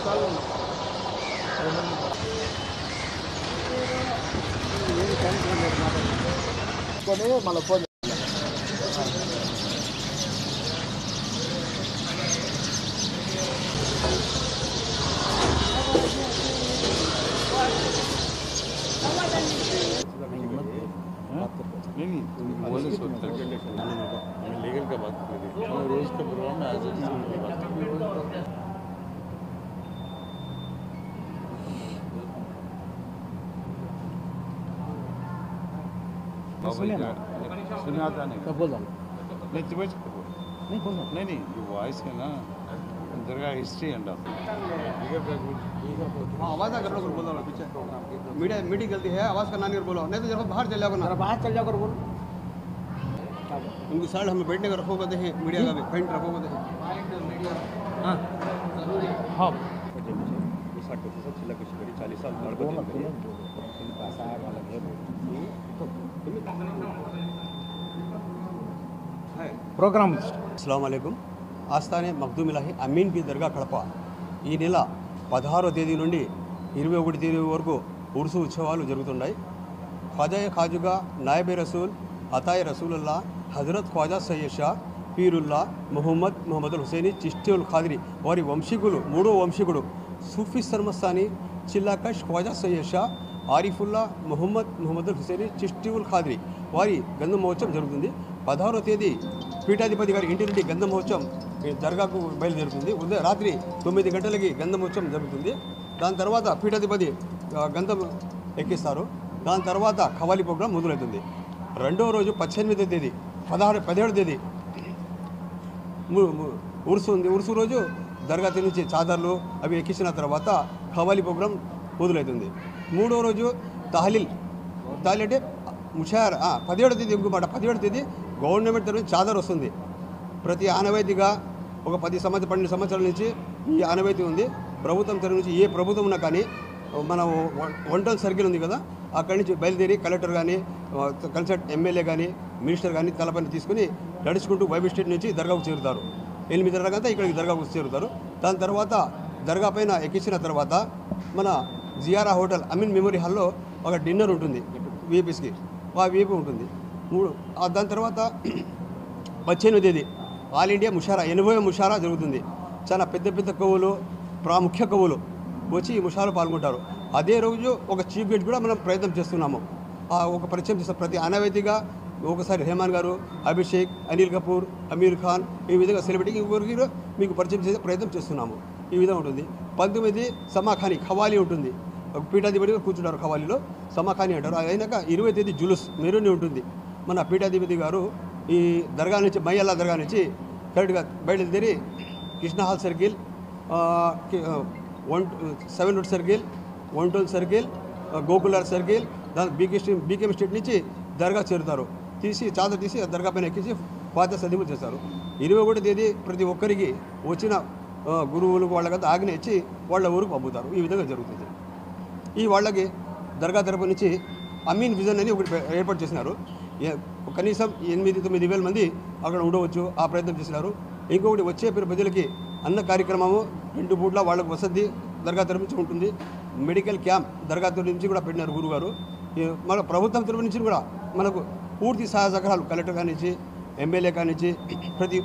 మళ్ళీ ఫోన్ नहीं बोले सोचते लीगल का बात करें रोज का प्रोग्राम में आज सुने आता नहीं बोल रहा नहीं नहीं ये वॉइस है ना अंदर का हिस्ट्री एंड आवाज़ अगर लोग बोल रहा पीछे मीडिया मीटिंग जल्दी है आवाज़ करना नहीं बोलो नहीं तो जरा बाहर चल जाओ ना बाहर चल जाओ बोलो उनकी साइड हमें बैठने का रखोगे तो है मीडिया का भी फ्रंट रखोगे तो है हाँ हाँ 60% छिलक करी 40 साल ప్రోగ్రామ్ అస్సలాము అలైకుం ఆస్థానే మఖ్దూమ్ ఇలాహి అమీన్ పి దర్గా కడప ఈ నెల 16వ తేదీ నుండి 21వ తేదీ వరకు ఉర్సు ఉత్సవాలు జరుగుతున్నాయి. ఖ్వాజాయే ఖాజుగా నాయబే రసూల్ అతాయే రసూలుల్లా హజరత్ ఖ్వాజా సయ్యద్ షా పీరుల్లా ముహమ్మద్ హుసేని చిష్టియుల్ ఖాద్రి వారి వంశీకులు మూడో వంశీకుడు సూఫీ సర్మస్థాని చిల్లాకష్ ఖ్వాజా సయ్యద్ షా ఆరిఫుల్లా ముహమ్మద్ హుసేని చిష్టియుల్ ఖాద్రి వారి గంధం మహోత్సవం జరుగుతుంది. 16వ తేదీ పీఠాధిపతి గారి ఇంటి నుండి గంధం మహోత్సవం దర్గాకు బయలుదేరుతుంది. ఉదయం రాత్రి 9 గంటలకి గంధం మహోత్సవం జరుగుతుంది. దాని తర్వాత పీఠాధిపతి గంధం ఎక్కిస్తారు. దాని తర్వాత ఖవాలి ప్రోగ్రాం మొదలవుతుంది. రెండవ రోజు 18వ తేదీ 17వ తేదీ ఉర్సు ఉంది. ఉర్సు రోజు దర్గా నుంచి చాదర్లు అవి ఎక్కించిన తర్వాత ఖవాలి ప్రోగ్రాం మొదలవుతుంది. మూడో రోజు తహలీల్ అంటే ముషార్ 17వ తేదీ ఇంకొమాట 17వ తేదీ గవర్నమెంట్ తరఫు చాదర్ వస్తుంది. ప్రతి ఆనవాయితీగా ఒక 12 సంవత్సరాల నుంచి ఈ ఆనవాయితీ ఉంది. ప్రభుత్వం తరఫు నుంచి ఏ ప్రభుత్వం ఉన్నా కానీ మన వంటల్ సర్కిల్ ఉంది కదా అక్కడి నుంచి బయలుదేరి కలెక్టర్ కానీ కన్సల్ట్ ఎమ్మెల్యే కానీ మినిస్టర్ కానీ తలపని తీసుకుని నడుచుకుంటూ వైబీ స్టేట్ నుంచి దర్గాకు చేరుతారు. 8 గంటలకంతా ఇక్కడికి దర్గాకు చేరుతారు. దాని తర్వాత దర్గా పైన ఎక్కించిన తర్వాత మన జియారా హోటల్ అమీన్ మెమోరీ హాల్లో ఒక డిన్నర్ ఉంటుంది వీపీస్కి ఆ వీపీ ఉంటుంది. దాని తర్వాత 18వ తేదీ ఆల్ ఇండియా ముషారా 80వ ముషారా జరుగుతుంది. చాలా పెద్ద కవులు ప్రాముఖ్య కవులు వచ్చి ఈ ముషారాలో పాల్గొంటారు. అదే రోజు ఒక చీఫ్ గెస్ట్ కూడా మనం ప్రయత్నం చేస్తున్నాము. ఒక పరిచయం చేస్తాం. ప్రతి ఆనవాయితీగా ఒకసారి రెహమాన్ గారు, అభిషేక్, అనిల్ కపూర్, అమీర్ ఖాన్ ఈ విధంగా సెలబ్రిటీకి ఇంకొకరికి మీకు పరిచయం చేసే ప్రయత్నం చేస్తున్నాము. ఈ విధంగా ఉంటుంది. 19 సమాఖాని ఖవాలి ఉంటుంది. ఒక పీఠాధిపతిగా కూర్చుంటారు. ఖవాలీలో సమాఖాని అంటారు. అయినాక 20వ తేదీ జులుస్ మెరూని ఉంటుంది. మన పీఠాధిపతి గారు ఈ దర్గా నుంచి మైయల్లా దర్గా నుంచి కరెక్ట్గా బయలుదేరి Krishna hall circle 7 road circle 112 circle గోకులార్ సర్కిల్ దాని బీకేఎం స్ట్రీట్ నుంచి దర్గా చేరుతారు. చాదర్ తీసి దర్గా పైన ఎక్కించి ఫాతిహా సదిము చేస్తారు. 21వ తేదీ ప్రతి ఒక్కరికి వచ్చిన గురువులకు వాళ్ళకంతా ఆజ్ఞ ఇచ్చి వాళ్ళ ఊరికి పంపుతారు. ఈ విధంగా జరుగుతుంది. ఈ వాళ్ళకి దర్గా తరపు నుంచి అమీన్ విజన్ అని ఒకటి ఏర్పాటు చేసినారు. కనీసం 8-9 వేల మంది అక్కడ ఉండవచ్చు. ఆ ప్రయత్నం చేసినారు. ఇంకొకటి వచ్చే ప్రజలకి అన్న కార్యక్రమము 2 పూట్ల వాళ్ళకు వసతి దర్గా తరపు నుంచి ఉంటుంది. మెడికల్ క్యాంప్ దర్గా తరపు నుంచి కూడా పెట్టినారు గురుగారు. మన ప్రభుత్వం తరపు నుంచి కూడా మనకు పూర్తి సహాయ సహకారాలు కలెక్టర్ కానించి ఎమ్మెల్యే కానించి ప్రతి